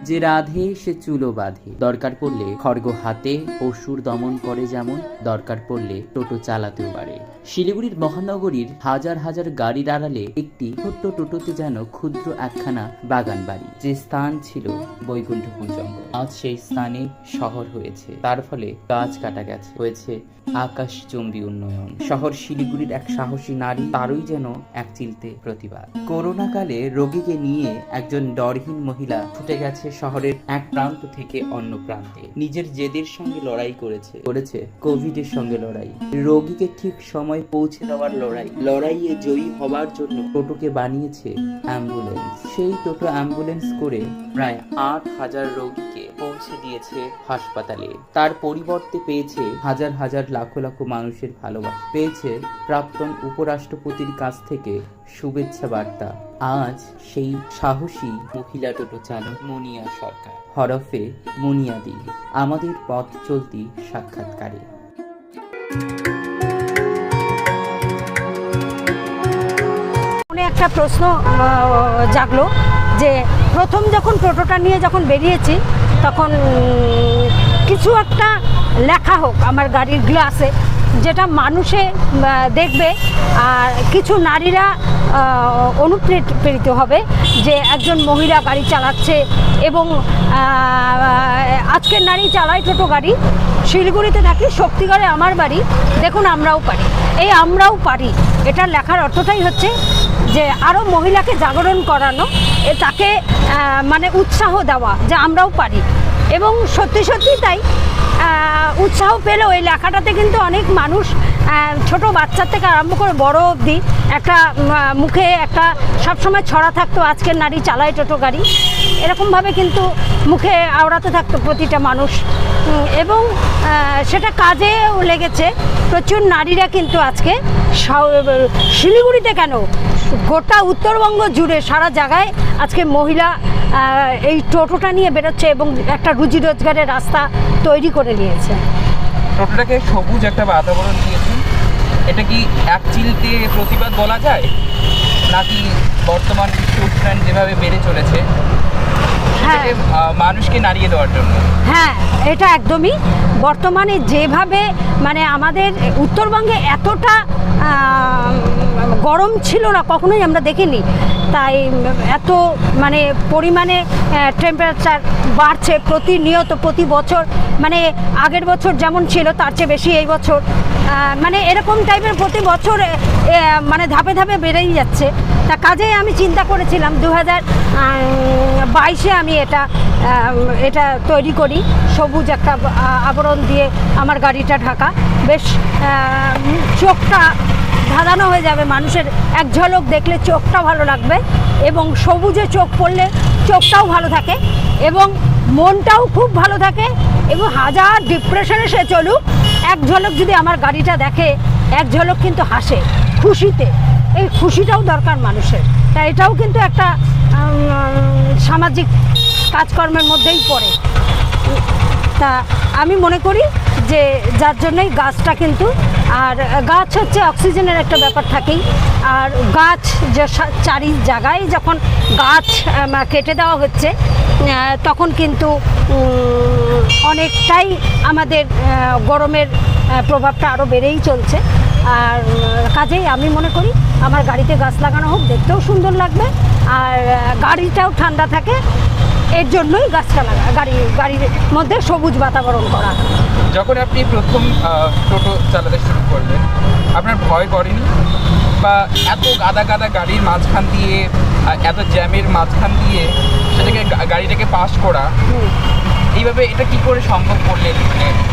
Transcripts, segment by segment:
যে রাধে সে চুলো বাঁধে, দরকার পড়লে খড়গ হাতে অসুর দমন করে, যেমন দরকার পড়লে টোটো চালাতেও পারে। শিলিগুড়ির মহানগরীর হাজার হাজার গাড়ির আড়ালে একটি ছোট্ট টোটোতে যেন ক্ষুদ্র একখানা বাগান বাড়ি। যে স্থান ছিল বৈকুণ্ঠপুর জঙ্গল, আজ সেই স্থানে শহর হয়েছে। তার ফলে গাছ কাটা গেছে, হয়েছে আকাশচুম্বী উন্নয়ন। শহর শিলিগুড়ির এক সাহসী নারী, তারই যেন এক চিলতে প্রতিবাদ। করোনা কালে রোগীকে নিয়ে একজন ডরহীন মহিলা ছুটে গেছে শহরের এক প্রান্ত থেকে অন্য প্রান্তে। নিজের জেদের সঙ্গে লড়াই করেছে কোভিডের সঙ্গে লড়াই, রোগীকে ঠিক সময় পৌঁছে দেওয়ার লড়াইয়ে জয়ী হবার জন্য টোটোকে বানিয়েছে অ্যাম্বুলেন্স। সেই টোটো অ্যাম্বুলেন্স করে প্রায় 8,000 রোগীকে পৌঁছে দিয়েছে হাসপাতালে। তার পরিবর্তে পেয়েছে হাজার হাজার লাখো লাখো মানুষের ভালোবাসা, পেয়েছে প্রাক্তন উপরাষ্ট্রপতির কাছ থেকে শুভেচ্ছা বার্তা। আজ সেই সাহসী মহিলা টোটো চালক মুনিয়া সরকার, হরফে মুনিয়াদি, আমাদের পথ চলতি সাক্ষাৎকারে। একটা প্রশ্ন জাগলো যে প্রথম যখন টোটোটা নিয়ে যখন বেরিয়েছি তখন কিছু একটা লেখা হোক আমার গাড়ির গ্লাসে, যেটা মানুষে দেখবে আর কিছু নারীরা অনুপ্রেরিত হবে যে একজন মহিলা গাড়ি চালাচ্ছে। এবং আজকের নারী চালায় টোটো গাড়ি। শিলিগুড়িতে থাকি, শক্তিগড়ে আমার বাড়ি। দেখুন আমরাও পারি, এই আমরাও পারি এটার লেখার অর্থটাই হচ্ছে যে আরও মহিলাকে জাগরণ করানো, তাকে মানে উৎসাহ দেওয়া যে আমরাও পারি। এবং সত্যি সত্যি তাই উৎসাহ পেলেও এই লেখাটাতে কিন্তু অনেক মানুষ, ছোট বাচ্চার থেকে আরম্ভ করে বড় অবধি, একটা মুখে একটা সবসময় ছড়া থাকতো আজকের নারী চালায় টোটো গাড়ি, এরকমভাবে কিন্তু মুখে আওড়াতে থাকতো প্রতিটা মানুষ। এবং সেটা কাজেও লেগেছে। প্রচুর নারীরা কিন্তু আজকে শিলিগুড়িতে কেন, গোটা উত্তরবঙ্গ জুড়ে সারা জায়গায় আজকে মহিলা এই টোটোটা নিয়ে বেরোচ্ছে এবং একটা রুজি রোজগারের রাস্তা তৈরি করে নিয়েছে। টোটোটাকে সবুজ একটা বাতাবরণ দিয়েছে, এটা কি এক চিলতে প্রতিবাদ বলা যায়, নাকি বর্তমান বিশ্ব উষ্ণায়ন যেভাবে বেড়ে চলেছে সেটাকে মানুষকে নাড়িয়ে দেওয়ার জন্য? হ্যাঁ, এটা একদমই বর্তমানে যেভাবে মানে আমাদের উত্তরবঙ্গে এতটা গরম ছিল না, কখনোই আমরা দেখিনি। তাই এত মানে পরিমাণে টেম্পারেচার বাড়ছে প্রতিনিয়ত, প্রতি বছর। মানে আগের বছর যেমন ছিল তার চেয়ে বেশি এই বছর, মানে এরকম টাইপের প্রতি বছর মানে ধাপে ধাপে বেড়েই যাচ্ছে। তা কাজেই আমি চিন্তা করেছিলাম 2022-এ আমি এটা তৈরি করি, সবুজ একটা আবরণ দিয়ে আমার গাড়িটা ঢাকা। বেশ চোখটা ধাঁধানো হয়ে যাবে, মানুষের এক ঝলক দেখলে চোখটা ভালো লাগবে এবং সবুজে চোখ পড়লে চোখটাও ভালো থাকে এবং মনটাও খুব ভালো থাকে। এবং হাজার ডিপ্রেশনে সে চলুক, এক ঝলক যদি আমার গাড়িটা দেখে, এক ঝলক কিন্তু হাসে খুশিতে। এই খুশিটাও দরকার মানুষের। তা এটাও কিন্তু একটা সামাজিক কাজকর্মের মধ্যেই পড়ে। তা আমি মনে করি যে যার জন্যই গাছটা কিন্তু, আর গাছ হচ্ছে অক্সিজেনের একটা ব্যাপার থাকেই। আর গাছ যে চারি জায়গায় যখন গাছ কেটে দেওয়া হচ্ছে তখন কিন্তু অনেকটাই আমাদের গরমের প্রভাবটা আরও বেড়েই চলছে। আর কাজেই আমি মনে করি আমার গাড়িতে গাছ লাগানো হোক, দেখতেও সুন্দর লাগবে আর গাড়িটাও ঠান্ডা থাকে। এর জন্যই গাছটা গাড়ির মধ্যে সবুজ বাতাবরণ করা। যখন আপনি প্রথম টোটো চালাতে শুরু করলেন, আপনার ভয় করেনি? বা এত গাদা গাদা গাড়ির মাঝখান দিয়ে, এত জ্যামের মাঝখান দিয়ে সেটাকে গাড়িটাকে পাস করা, এইভাবে এটা কি করে সম্ভব করলেন?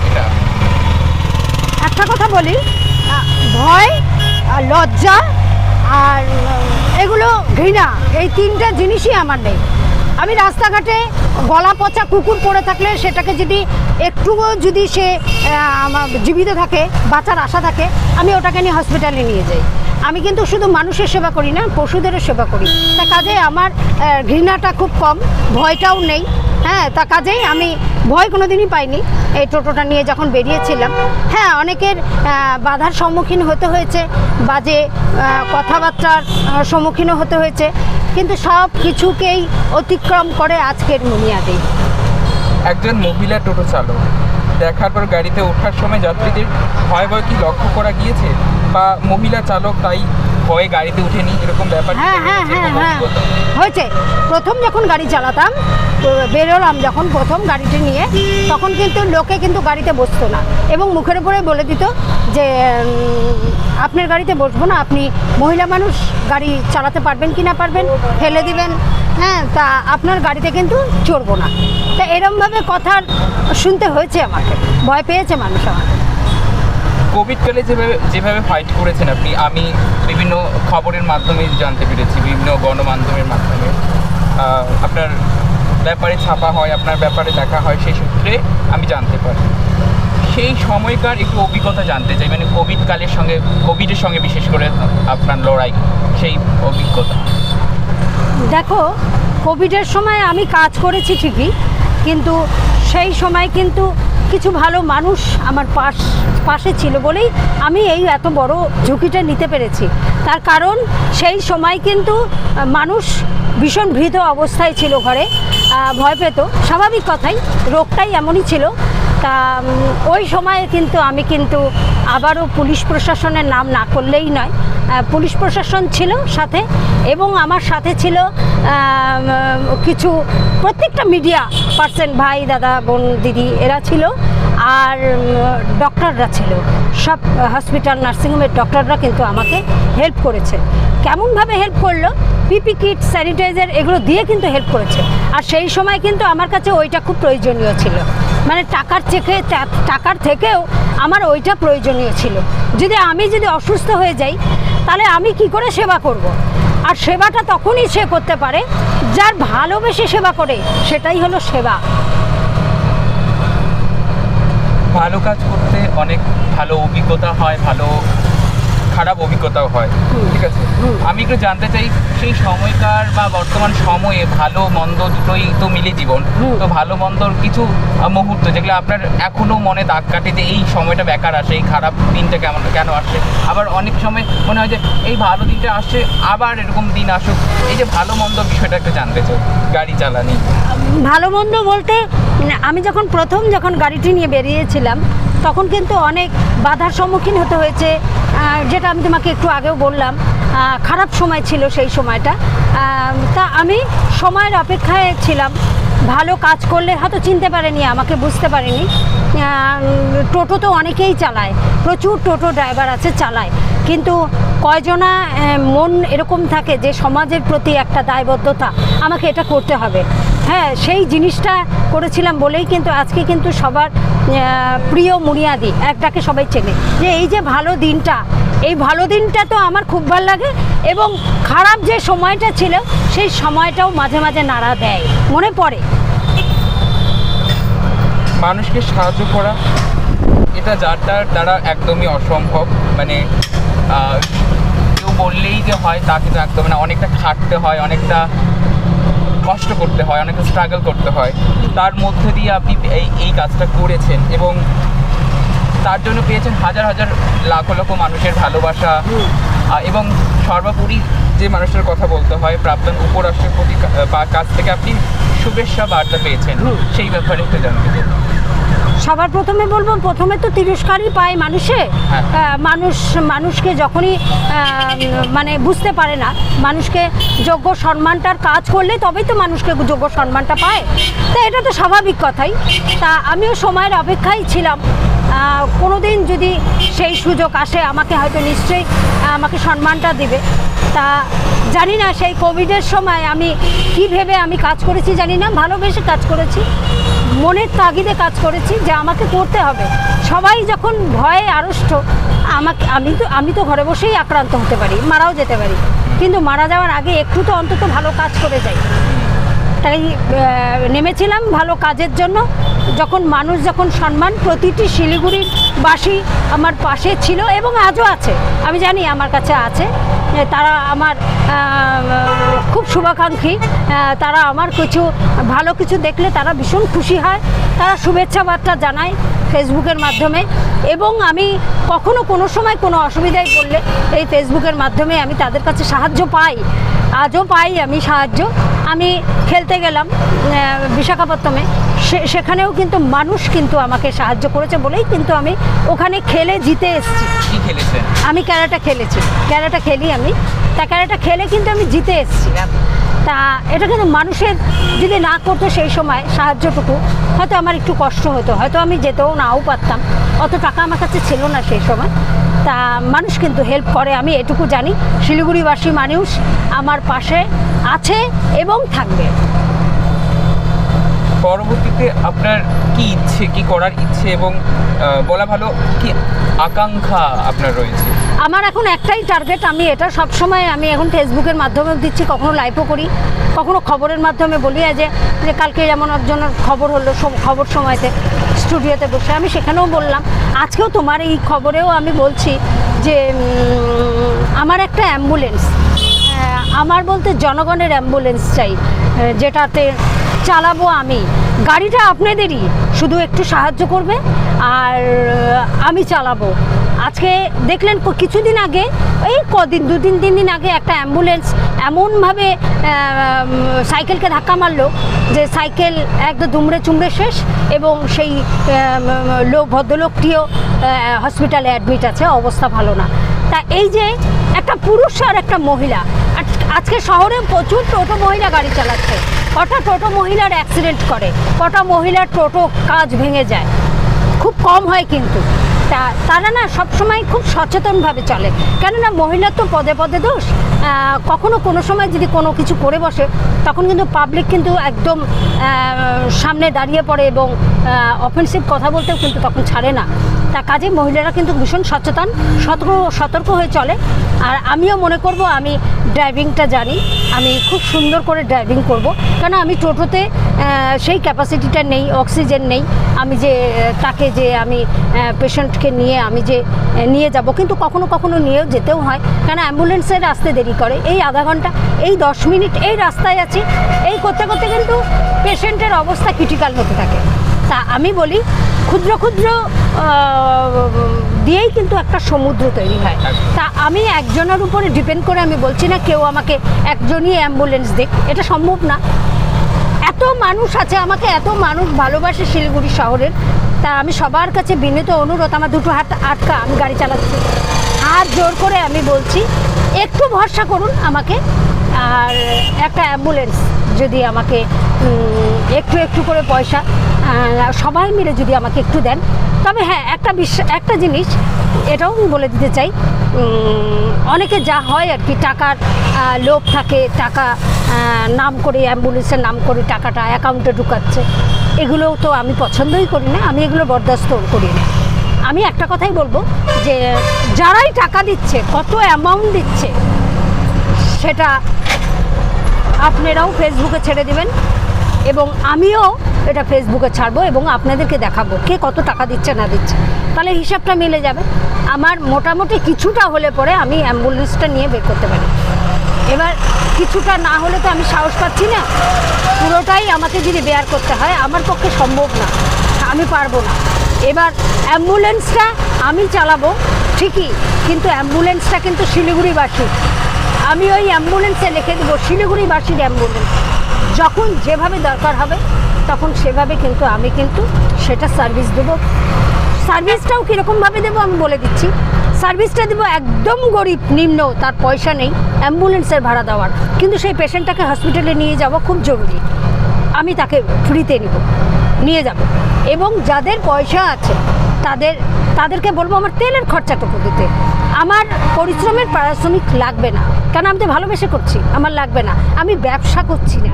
এটা একটা কথা বলি, ভয় আর লজ্জা আর এগুলো ঘৃণা, এই তিনটা জিনিসই আমার নেই। আমি রাস্তাঘাটে গলা পচা কুকুর পড়ে থাকলে সেটাকে যদি একটুও যদি সে জীবিত থাকে, বাঁচার আশা থাকে, আমি ওটাকে নিয়ে হসপিটালে নিয়ে যাই। আমি কিন্তু শুধু মানুষের সেবা করি না, পশুদেরও সেবা করি। তা কাজে আমার ঘৃণাটা খুব কম, ভয়টাও নেই। হ্যাঁ, তা কাজেই আমি ভয় কোনো দিনই পাইনি এই টোটোটা নিয়ে যখন বেরিয়েছিলাম। হ্যাঁ, অনেকের বাধার সম্মুখীন হতে হয়েছে, বাজে কথাবার্তার সম্মুখীনও হতে হয়েছে, কিন্তু সব কিছুকেই অতিক্রম করে আজকের মুনিয়াদি। একজন মহিলা টোটো চালক দেখার পর গাড়িতে ওঠার সময় যাত্রীদের ভয় কি লক্ষ্য করা গিয়েছে, বা মহিলা চালক তাই ভয়ে গাড়িতে উঠেনি, এরকম ব্যাপার হ্যাঁ হ্যাঁ হ্যাঁ হ্যাঁ হয়েছে। প্রথম যখন গাড়ি চালাতাম, বেরোলাম যখন প্রথম গাড়িটি নিয়ে, তখন কিন্তু লোকে কিন্তু গাড়িতে বসতো না এবং মুখের উপরে বলে দিত যে আপনার গাড়িতে বসবো না, আপনি মহিলা মানুষ, গাড়ি চালাতে পারবেন কি না পারবেন, ফেলে দিবেন, হ্যাঁ, তা আপনার গাড়িতে কিন্তু চড়বো না। তা এরমভাবে কথা শুনতে হয়েছে আমাকে, ভয় পেয়েছে মানুষ আমার। কোভিডকালে যেভাবে ফাইট করেছেন আপনি, আমি বিভিন্ন খবরের মাধ্যমে জানতে পেরেছি, বিভিন্ন গণমাধ্যমের মাধ্যমে আপনার ব্যাপারে ছাপা হয়, আপনার ব্যাপারে লেখা হয়, সেই সূত্রে আমি জানতে পারি। সেই সময়কার একটু অভিজ্ঞতা জানতে চাই, মানে কোভিডের সঙ্গে বিশেষ করে আপনার লড়াই, সেই অভিজ্ঞতা। দেখো, কোভিডের সময় আমি কাজ করেছি ঠিকই, কিন্তু সেই সময় কিন্তু কিছু ভালো মানুষ আমার পাশে ছিল বলেই আমি এই এত বড় ঝুঁকিটা নিতে পেরেছি। তার কারণ সেই সময় কিন্তু মানুষ ভীষণ ভীত অবস্থায় ছিল, ঘরে ভয় পেত, স্বাভাবিক কথাই, রোগটাই এমনই ছিল। তা ওই সময়ে কিন্তু আমি কিন্তু আবারও পুলিশ প্রশাসনের নাম না করলেই নয়, পুলিশ প্রশাসন ছিল সাথে, এবং আমার সাথে ছিল কিছু প্রত্যেকটা মিডিয়া পার্সন, ভাই, দাদা, বোন, দিদি, এরা ছিল, আর ডক্টররা ছিল, সব হসপিটাল নার্সিংহোমের ডক্টররা কিন্তু আমাকে হেল্প করেছে। কেমনভাবে হেল্প করলো, পিপি কিট, স্যানিটাইজার, এগুলো দিয়ে কিন্তু হেল্প করেছে। আর সেই সময় কিন্তু আমার কাছে ওইটা খুব প্রয়োজনীয় ছিল, মানে টাকার থেকেও আমার ওইটা প্রয়োজনীয় ছিল। আমি যদি অসুস্থ হয়ে যাই, তাহলে আমি কি করে সেবা করব? আর সেবাটা তখনই সে করতে পারে যার ভালোবেসে সেবা করে, সেটাই হলো সেবা। ভালো কাজ করতে অনেক ভালো অভিজ্ঞতা হয়, ভালো খারাপ অভিজ্ঞতাও হয়, ঠিক আছে। আমি একটু জানতে চাই, সেই সময়কার বা বর্তমান সময়ে ভালো মন্দ দুটোই তো মিলে জীবন, তো ভালো মন্দর কিছু মুহূর্ত যেগুলো আপনার এখনো মনে দাগ কাটে, যে এই সময়টা বেকার আসে, এই খারাপ দিনটা কেন আসে, আবার অনেক সময় মনে হয় যে এই ভালো দিনটা আসে, আবার এরকম দিন আসুক, এই যে ভালো মন্দ বিষয়টা একটু জানতে চাই গাড়ি চালানি। ভালো মন্দ বলতে, আমি প্রথম যখন গাড়িটি নিয়ে বেরিয়েছিলাম, তখন কিন্তু অনেক বাধার সম্মুখীন হতে হয়েছে, যেটা আমি তোমাকে একটু আগেও বললাম, খারাপ সময় ছিল সেই সময়টা। তা আমি সময়ের অপেক্ষায় ছিলাম, ভালো কাজ করলে হয়তো চিনতে পারেনি, আমাকে বুঝতে পারেনি। টোটো তো অনেকেই চালায়, প্রচুর টোটো ড্রাইভার আছে, চালায়, কিন্তু কয়জনা মন এরকম থাকে যে সমাজের প্রতি একটা দায়বদ্ধতা, আমাকে এটা করতে হবে, হ্যাঁ, সেই জিনিসটা করেছিলাম বলেই কিন্তু আজকে কিন্তু সবার প্রিয় মুনিয়াদি, একটাকে সবাই চেনে, যে এই যে ভালো দিনটা, এই ভালো দিনটা তো আমার খুব ভালো লাগে, এবং খারাপ যে সময়টা ছিল সেই সময়টাও মাঝে মাঝে নাড়া দেয়, মনে পড়ে। মানুষকে সাহায্য করা, এটা যার দ্বারা একদমই অসম্ভব, মানে কেউ বললেই যে হয় তা কিন্তু একদম না, অনেকটা খাটতে হয়, অনেকটা কষ্ট করতে হয়, অনেকটা স্ট্রাগল করতে হয়, তার মধ্যে দিয়ে আপনি এই কাজটা করেছেন, এবং তার জন্য পেয়েছেন হাজার হাজার লাখ লক্ষ মানুষের ভালোবাসা, এবং সর্বোপরি যে মানুষটার কথা বলতে হয়, প্রাক্তন উপরাষ্ট্রপতির কাছ থেকে আপনি শুভেচ্ছা বার্তা পেয়েছেন, সেই ব্যাপারে একটু জানতে চাই। সবার প্রথমে বলবো, প্রথমে তো তিরস্কারই পায় মানুষকে যখনই মানে বুঝতে পারে না, মানুষকে যোগ্য সম্মানটার কাজ করলে তবেই তো মানুষকে যোগ্য সম্মানটা পায়, তা এটা তো স্বাভাবিক কথাই। তা আমিও সময়ের অপেক্ষায় ছিলাম, কোনো দিন যদি সেই সুযোগ আসে আমাকে হয়তো নিশ্চয়ই আমাকে সম্মানটা দিবে। তা জানি না সেই কোভিডের সময় আমি কী ভেবে আমি কাজ করেছি জানি না, ভালোবেসে কাজ করেছি, মনের তাগিদে কাজ করেছি যে আমাকে করতে হবে। সবাই যখন ভয়ে আড়ষ্ট, আমি তো ঘরে বসেই আক্রান্ত হতে পারি, মারাও যেতে পারি, কিন্তু মারা যাওয়ার আগে একটু তো অন্তত ভালো কাজ করে যাই, তাই নেমেছিলাম ভালো কাজের জন্য। যখন সম্মান, প্রতিটি শিলিগুড়ির বাসী আমার পাশে ছিল এবং আজও আছে, আমি জানি আমার কাছে আছে, তারা আমার খুব শুভাকাঙ্ক্ষী, তারা আমার ভালো কিছু দেখলে তারা ভীষণ খুশি হয়, তারা শুভেচ্ছা বার্তা জানায় ফেসবুকের মাধ্যমে, এবং আমি কখনো কোনো সময় কোনো অসুবিধায় পড়লে এই ফেসবুকের মাধ্যমে আমি তাদের কাছে সাহায্য পাই। আজও পাই আমি সাহায্য। আমি খেলতে গেলাম বিশাখাপত্তমে, সেখানেও কিন্তু মানুষ কিন্তু আমাকে সাহায্য করেছে বলেই কিন্তু আমি ওখানে খেলে জিতে এসেছি। কি খেলেছেন? আমি ক্যারাটা খেলেছি, ক্যারাটা খেলি আমি, তা ক্যারাটা খেলে কিন্তু আমি জিতে এসেছি। তা এটা কিন্তু মানুষের যদি না করতো সেই সময় সাহায্যটুকু, হয়তো আমার একটু কষ্ট হতো, হয়তো আমি যেতেও নাও পারতাম, অত টাকা আমার কাছে ছিল না সেই সময়। তা মানুষ কিন্তু হেল্প করে, আমি এটুকু জানি। শিলিগুড়িবাসী মানুষ আমার পাশে আছে এবং থাকবে। পরবর্তীতে আপনার কি ইচ্ছে, কি করার ইচ্ছে এবং বলা ভালো কি আকাঙ্ক্ষা আপনার রয়েছে? আমার এখন একটাই টার্গেট, আমি এটা সবসময় আমি এখন ফেসবুকের মাধ্যমেও দিচ্ছি, কখনো লাইভও করি, কখনো খবরের মাধ্যমে বলি যে কালকে যেমন একজনের খবর হলো খবর সময়তে স্টুডিওতে বসে, আমি সেখানেও বললাম, আজকেও তোমার এই খবরেও আমি বলছি যে আমার একটা অ্যাম্বুলেন্স, আমার বলতে জনগণের অ্যাম্বুলেন্স চাই, যেটাতে চালাবো আমি। গাড়িটা আপনাদেরই, শুধু একটু সাহায্য করবে আর আমি চালাবো। আজকে দেখলেন কিছুদিন আগে, এই কদিন 2-3 দিন আগে একটা অ্যাম্বুলেন্স এমনভাবে সাইকেলকে ধাক্কা মারলো যে সাইকেল একদম দুমড়ে চুমড়ে শেষ, এবং সেই ভদ্রলোকটিও হসপিটালে অ্যাডমিট আছে, অবস্থা ভালো না। তা এই যে একটা পুরুষ আর একটা মহিলা, আজকে শহরে প্রচুর টোটো মহিলা গাড়ি চালাচ্ছে, কটা টোটো মহিলার অ্যাক্সিডেন্ট করে, কটা মহিলার টোটো কাজ ভেঙে যায়, খুব কম হয় কিন্তু। তারা না সবসময় খুব সচেতনভাবে চলে, কেননা মহিলার তো পদে পদে দোষ। কখনো কোনো সময় যদি কোনো কিছু করে বসে, তখন কিন্তু পাবলিক কিন্তু একদম সামনে দাঁড়িয়ে পড়ে এবং অফেন্সিভ কথা বলতেও কিন্তু তখন ছাড়ে না। তা কাজে মহিলারা কিন্তু ভীষণ সচেতন, সতর্ক হয়ে চলে। আর আমিও মনে করব আমি ড্রাইভিংটা জানি, আমি খুব সুন্দর করে ড্রাইভিং করব, কেন আমি টোটোতে সেই ক্যাপাসিটিটা নেই, অক্সিজেন নেই, আমি যে তাকে যে আমি পেশেন্টকে নিয়ে আমি যে নিয়ে যাব, কিন্তু কখনো কখনো নিয়েও যেতেও হয়, কেন অ্যাম্বুলেন্সের আসতে দেরি করে, এই আধা ঘন্টা, এই 10 মিনিট এই রাস্তায় আছি, এই করতে করতে কিন্তু পেশেন্টের অবস্থা ক্রিটিক্যাল হতে থাকে। তা আমি বলি, ক্ষুদ্র ক্ষুদ্র দিয়েই কিন্তু একটা সমুদ্র তৈরি হয়। তা আমি একজনের উপরে ডিপেন্ড করে আমি বলছি না কেউ আমাকে একজনই অ্যাম্বুলেন্স দিক, এটা সম্ভব না। এত মানুষ আছে, আমাকে এত মানুষ ভালোবাসে শিলিগুড়ি শহরের। তা আমি সবার কাছে বিনীত অনুরোধ, আমার দুটো হাত আটকা, আমি গাড়ি চালাচ্ছি, হাত জোর করে আমি বলছি, একটু ভরসা করুন আমাকে, আর একটা অ্যাম্বুলেন্স যদি আমাকে একটু একটু করে পয়সা সবাই মিলে যদি আমাকে একটু দেন, তবে হ্যাঁ একটা জিনিস এটাও আমি বলে দিতে চাই, অনেকে যা হয় আর কি, টাকার লোভ থাকে, টাকা নাম করে অ্যাম্বুলেন্সের নাম করে টাকাটা অ্যাকাউন্টে ঢুকাচ্ছে, এগুলোও তো আমি পছন্দই করি না, আমি এগুলো বরদাস্ত করি না। আমি একটা কথাই বলবো যে যারাই টাকা দিচ্ছে, কত অ্যামাউন্ট দিচ্ছে, সেটা আপনারাও ফেসবুকে ছেড়ে দেবেন এবং আমিও এটা ফেসবুকে ছাড়বো এবং আপনাদেরকে দেখাবো কে কত টাকা দিচ্ছে না দিচ্ছে, তাহলে হিসাবটা মিলে যাবে। আমার মোটামুটি কিছুটা হলে পরে আমি অ্যাম্বুলেন্সটা নিয়ে বের করতে পারি। এবার কিছুটা না হলে তো আমি সাহস পাচ্ছি না, পুরোটাই আমাকে যদি বেয়ার করতে হয়, আমার পক্ষে সম্ভব না, আমি পারবো না। এবার অ্যাম্বুলেন্সটা আমি চালাবো ঠিকই, কিন্তু অ্যাম্বুলেন্সটা কিন্তু শিলিগুড়িবাসী, আমি ওই অ্যাম্বুলেন্সে লিখে দেবো শিলিগুড়িবাসীর অ্যাম্বুলেন্স, যখন যেভাবে দরকার হবে তখন সেভাবে কিন্তু আমি কিন্তু সেটা সার্ভিস দেবো। সার্ভিসটাও কীরকমভাবে দেবো আমি বলে দিচ্ছি, সার্ভিসটা দেবো একদম গরিব নিম্ন, তার পয়সা নেই অ্যাম্বুলেন্সের ভাড়া দেওয়ার, কিন্তু সেই পেশেন্টটাকে হসপিটালে নিয়ে যাওয়া খুব জরুরি, আমি তাকে ফ্রিতে নিয়ে যাব। এবং যাদের পয়সা আছে তাদেরকে বলবো আমার তেলের খরচাটুকু দিতে, আমার পরিশ্রমের পারিশ্রমিক লাগবে না, কারণ আমি তো ভালোবেসে করছি, আমার লাগবে না, আমি ব্যবসা করছি না।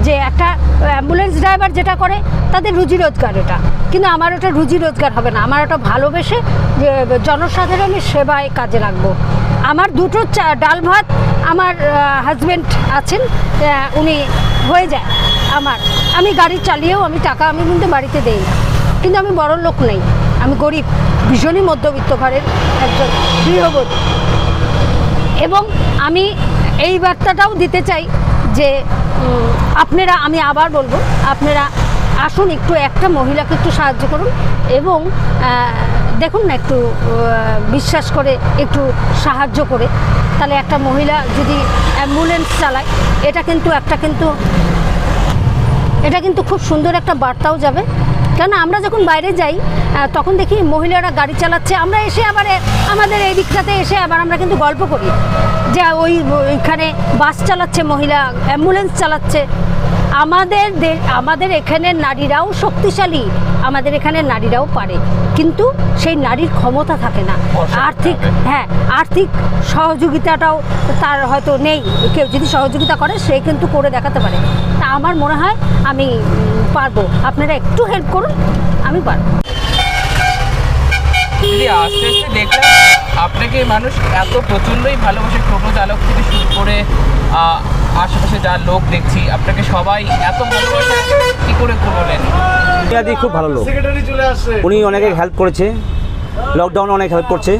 যে একটা অ্যাম্বুলেন্স ড্রাইভার যেটা করে তাদের রুজি রোজগার ওটা, কিন্তু আমার ওটা রুজি রোজগার হবে না, আমার ওটা ভালোবেসে জনসাধারণের সেবায় কাজে লাগবো। আমার দুটো ডাল ভাত আমার হাজব্যান্ড আছেন, উনি হয়ে যায় আমি গাড়ি চালিয়েও আমি টাকা আমি কিন্তু বাড়িতে দেই না, কিন্তু আমি বড় লোক নেই, আমি গরিব, ভীষণই মধ্যবিত্ত ঘরের একজন গৃহবধূ। এবং আমি এই বার্তাটাও দিতে চাই যে আপনারা, আমি আবার বলবো, আপনারা আসুন, একটু একটা মহিলাকে একটু সাহায্য করুন এবং দেখুন না, একটু বিশ্বাস করে একটু সাহায্য করে তাহলে একটা মহিলা যদি অ্যাম্বুলেন্স চালায় এটা কিন্তু খুব সুন্দর একটা বার্তাও যাবে। কেন আমরা যখন বাইরে যাই তখন দেখি মহিলারা গাড়ি চালাচ্ছে, আমরা এসে আবার আমাদের এই দিকটাতে এসে আবার আমরা কিন্তু গল্প করি যে ওইখানে বাস চালাচ্ছে মহিলা, অ্যাম্বুলেন্স চালাচ্ছে। আমাদের এখানের নারীরাও শক্তিশালী, আমাদের এখানের নারীরাও পারে, কিন্তু সেই নারীর ক্ষমতা থাকে না, আর্থিক সহযোগিতাটাও তার হয়তো নেই। কেউ যদি সহযোগিতা করে সে কিন্তু করে দেখাতে পারে। তা আমার মনে হয় আমি পারবো, আপনারা একটু হেল্প করুন, আমি পারবো। দিদি আস্তে আস্তে দেখলাম আপনাকে মানুষ এত প্রচণ্ডই ভালোবাসে, টোটো চালক থেকে শুরু করে আশেপাশে যা লোক দেখছি আপনাকে সবাই এত ভালোবাসে, কী করে করলেন? মুনিয়াদি খুব ভালো লোক, উনি অনেকে হেল্প করেছে, লকডাউনে অনেক হেল্প করছে,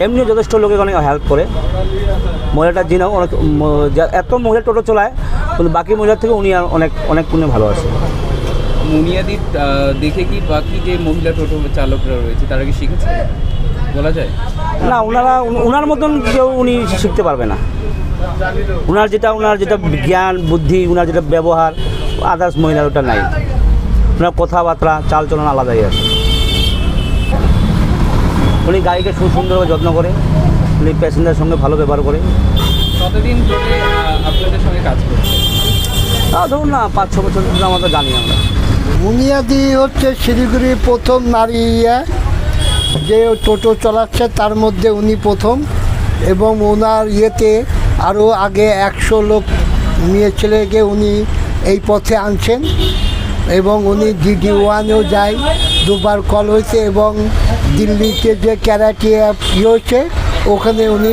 এমনিও যথেষ্ট লোকে অনেক হেল্প করে। মহিলাটার যিনি অনেক এত মহিলা টোটো চলায়, কিন্তু বাকি মহিলার থেকে উনি অনেক গুণে ভালো আছে। মুনিয়াদি দেখে কি বাকি যে মহিলা টোটো চালকরা রয়েছে তারা কি শিখেছে বলা যায়? না, ওনার মতন কেউ উনি শিখতে পারবে না। ওনার যেটা জ্ঞান বুদ্ধি, ওনার যেটা ব্যবহার, আদার্স মহিলার ওটা নাই। ওনার কথাবার্তা চালচলন আলাদাই আছে। উনি গাড়িকে সুন্দরভাবে যত্ন করে, উনি প্যাসেঞ্জারের সঙ্গে ভালো ব্যবহার করে। কতদিন ধরে আপনাদের সঙ্গে কাজ করছে? ধরুন না 5-6 বছর ধরে আমরা তো জানি। আমরা মুনিয়াদি হচ্ছে শিলিগুড়ির প্রথম নারী যে টোটো চালাচ্ছে, তার মধ্যে উনি প্রথম। এবং ওনার আরও আগে 100 লোক মেয়ে ছেলেকে উনি এই পথে আনছেন। এবং উনি DD1-এও যায়, 2বার কল হয়েছে। এবং দিল্লিতে যে ক্যারাটে হয়েছে ওখানে উনি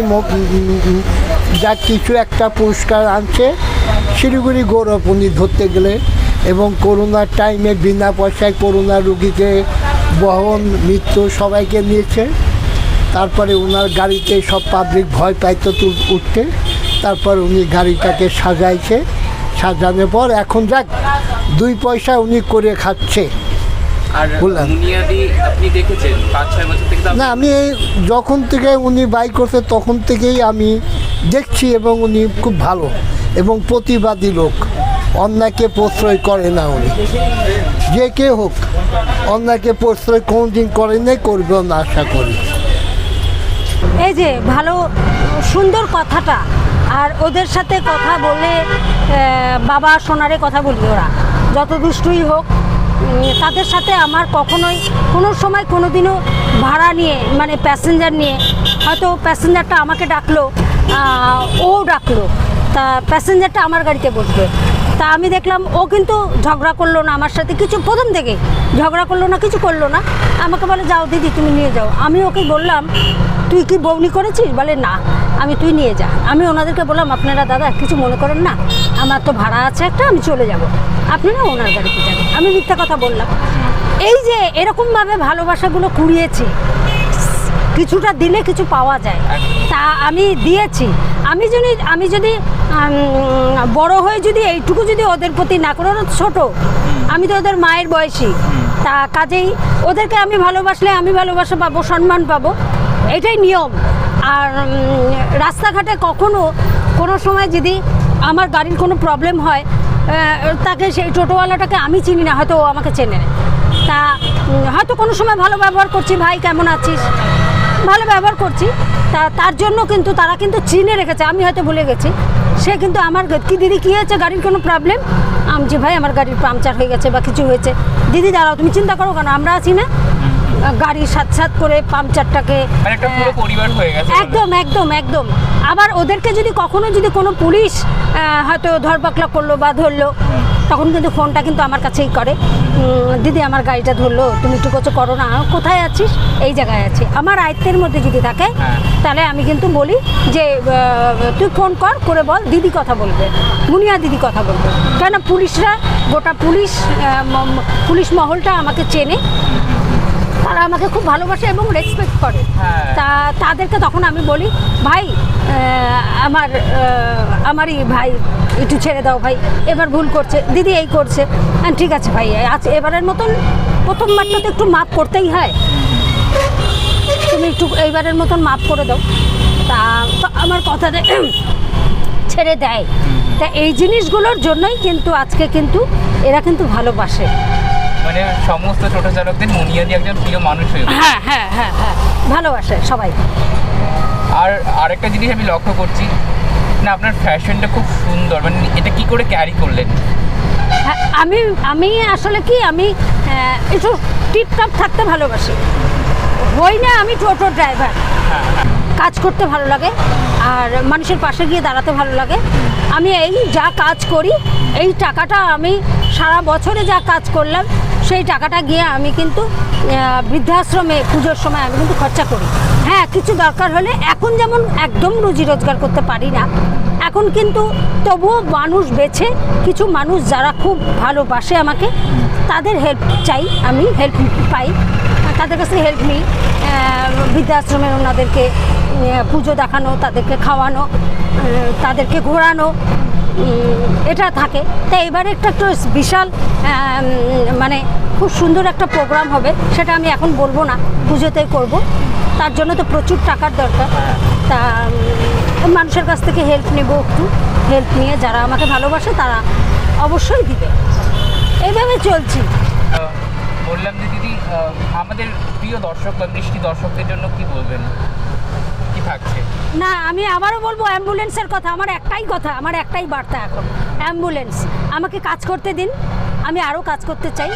যা কিছু একটা পুরস্কার আনছে। শিলিগুড়ি গৌরব উনি ধরতে গেলে। এবং করোনার টাইমে বিনা পয়সায় করোনা রুগীকে বহন, মৃত্যু সবাইকে নিয়েছে। তারপরে ওনার গাড়িতে সব পাবলিক ভয় পাইতো উঠতে, তারপর উনি গাড়িটাকে সাজানোর পর এখন যাক 2 পয়সা উনি করে খাচ্ছে। আর মুনিয়াদি আপনি দেখেছেন 5-6 বছর থেকে? না, আমি যখন থেকে উনি বাইক করছে তখন থেকেই আমি দেখছি। এবং উনি খুব ভালো এবং প্রতিবাদী লোক, অন্যায়কে প্রশ্রয় করে না উনি। যে কে হোক অন্যায়কে প্রশ্রয় কোনোদিন করে নাই, করবেও না আশা করি। এই যে ভালো সুন্দর কথাটা, আর ওদের সাথে কথা বলে বাবা সোনারে কথা বলি, ওরা যত দুষ্টুই হোক তাদের সাথে আমার কখনোই কোনো সময় কোনো দিনও ভাড়া নিয়ে মানে প্যাসেঞ্জার নিয়ে, হয়তো প্যাসেঞ্জারটা আমাকে ডাকলো, ও ডাকলো, তা প্যাসেঞ্জারটা আমার গাড়িতে বসবে, তা আমি দেখলাম ও কিন্তু ঝগড়া করলো না আমার সাথে, কিছু প্রথম থেকে ঝগড়া করলো না, কিছু করলো না। আমাকে বলে যাও দিদি তুমি নিয়ে যাও। আমি ওকে বললাম তুই কি বউনি করেছিস? বলে না, তুই নিয়ে যা। আমি ওনাদেরকে বললাম আপনারা দাদা কিছু মনে করেন না, আমার তো ভাড়া আছে একটা, আমি চলে যাব, আপনারা ওনার গাড়িতে যাবেন। আমি মিথ্যা কথা বললাম। এই যে এরকমভাবে ভালোবাসাগুলো কুড়িয়েছি, কিছুটা দিলে কিছু পাওয়া যায়, তা আমি দিয়েছি। আমি যদি বড় হয়ে যদি এইটুকু যদি ওদের প্রতি না করে, ওরা ছোট, আমি তো ওদের মায়ের বয়সী, তা কাজেই ওদেরকে আমি ভালোবাসলে আমি ভালোবাসা পাবো, সম্মান পাবো, এটাই নিয়ম। আর রাস্তাঘাটে কখনো কোনো সময় যদি আমার গাড়ির কোনো প্রবলেম হয়, তাকে সেই টোটোওয়ালাটাকে আমি চিনি না, হয়তো ও আমাকে চেনে না, তা হয়তো কোনো সময় ভালো ব্যবহার করছি, ভাই কেমন আছিস, ভালো ব্যবহার করছি, তার জন্য কিন্তু তারা কিন্তু চিনে রেখেছে, আমি হয়তো ভুলে গেছি। সে কিন্তু আমার কি দিদি কী হয়েছে, গাড়ির কোনো প্রবলেম? আমি যে ভাই আমার গাড়ির পাংচার হয়ে গেছে বা কিছু হয়েছে। দিদি দাঁড়াও, তুমি চিন্তা করো কেন, আমরা আছি না। গাড়ি সাথ করে পাংচারটাকে একদম একদম একদম। আবার ওদেরকে যদি কখনো যদি কোনো পুলিশ হয়তো ধরপাকড়া করলো বা ধরলো, তখন কিন্তু ফোনটা কিন্তু আমার কাছেই করে, দিদি আমার গাড়িটা ধরলো, তুমি একটু কিছু করো না, কোথায় আছিস? এই জায়গায় আছি। আমার আয়ত্তের মধ্যে যদি থাকে তাহলে আমি কিন্তু বলি যে তুই ফোন করে বল, দিদি কথা বলবে, মুনিয়া দিদি কথা বলবে। কেন পুলিশরা, গোটা পুলিশ মহলটা আমাকে চেনে, তারা আমাকে খুব ভালোবাসে এবং রেসপেক্ট করে। তাদেরকে তখন আমি বলি ভাই আমারই ভাই একটু ছেড়ে দাও ভাই, এবার ভুল করছে, দিদি এই করছে, ঠিক আছে ভাই আজ এবারের মতন, প্রথমবারটা তো একটু মাপ করতেই হয়, তুমি একটু এইবারের মতন মাপ করে দাও। তা তো আমার কথাতে ছেড়ে দেয়। তা এই জিনিসগুলোর জন্যই কিন্তু আজকে কিন্তু এরা কিন্তু ভালোবাসে। মানে সমস্ত টোটো চালকদের মুনিয়াদি একজন প্রিয় মানুষ হয়ে গেছে। হ্যাঁ হ্যাঁ হ্যাঁ হ্যাঁ, ভালোবাসে সবাই। আর আরেকটা জিনিস আমি লক্ষ্য করছি, না আপনার ফ্যাশনটা খুব সুন্দর, মানে এটা কি করে ক্যারি করলেন? হ্যাঁ, আমি আসলে কি আমি একটু টিপটপ থাকতে ভালোবাসি, হই না আমি টোটো ড্রাইভার। কাজ করতে ভালো লাগে আর মানুষের পাশে গিয়ে দাঁড়াতে ভালো লাগে। আমি এই যা কাজ করি এই টাকাটা আমি সারা বছরে যা কাজ করলাম সেই টাকাটা গিয়ে আমি কিন্তু বৃদ্ধাশ্রমে পুজোর সময় আমি কিন্তু খরচা করি। হ্যাঁ, কিছু দরকার হলে এখন যেমন একদম রুজি রোজগার করতে পারি না, এখন কিন্তু তবুও মানুষ বেছে কিছু মানুষ যারা খুব ভালোবাসে আমাকে, তাদের হেল্প চাই, আমি হেল্প পাই, তাদের কাছ থেকে হেল্প নিই। বৃদ্ধাশ্রমের ওনাদেরকে পুজো দেখানো, তাদেরকে খাওয়ানো, তাদেরকে ঘোরানো, এটা থাকে। তাই এবারে একটা বিশাল মানে খুব সুন্দর একটা প্রোগ্রাম হবে, সেটা আমি এখন বলবো না, পুজোতেই করব। তার জন্য তো প্রচুর টাকার দরকার। তা মানুষের কাছ থেকে হেল্প নেব, একটু হেল্প নিয়ে যারা আমাকে ভালোবাসে তারা অবশ্যই দিবে। এইভাবে চলছি। বললাম যে দিদি, আমাদের প্রিয় দর্শক বা মিষ্টি দর্শকদের জন্য কি বলবেন, কি থাকছে? না, আমি আবারও বলবো অ্যাম্বুলেন্সের কথা। আমার একটাই বার্তা এখন, অ্যাম্বুলেন্স আমাকে কাজ করতে দিন, আমি আরও কাজ করতে চাই।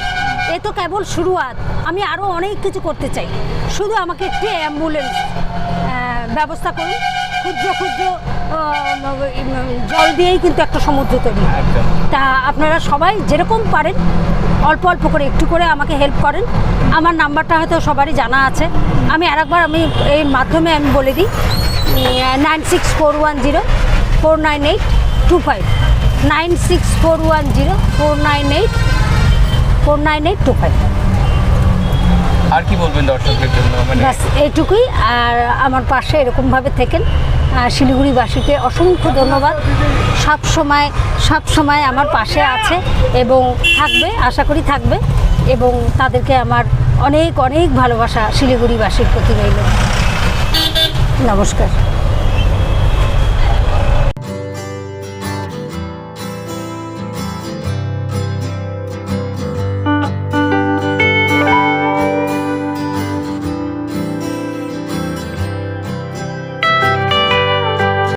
এ তো কেবল শুরুয়াত, আমি আরও অনেক কিছু করতে চাই। শুধু আমাকে একটি অ্যাম্বুলেন্স ব্যবস্থা করুন। ক্ষুদ্র ক্ষুদ্র জল দিয়েই কিন্তু একটা সমুদ্র তৈরি হয়। তা আপনারা সবাই যেরকম পারেন অল্প অল্প করে একটু করে আমাকে হেল্প করেন। আমার নাম্বারটা হয়তো সবারই জানা আছে, আমি আরেকবার আমি এর মাধ্যমে আমি বলে দিই, 9641049825, 9641049825। আর কি বলবেন দর্শকদের জন্য? মানে ব্যাস এইটুকুই। আর আমার পাশে এরকমভাবে থেকেন। শিলিগুড়িবাসীকে অসংখ্য ধন্যবাদ। সব সময় আমার পাশে আছে এবং থাকবে, আশা করি থাকবে। এবং তাদেরকে আমার অনেক অনেক ভালোবাসা শিলিগুড়িবাসীর প্রতি রইল। নমস্কার।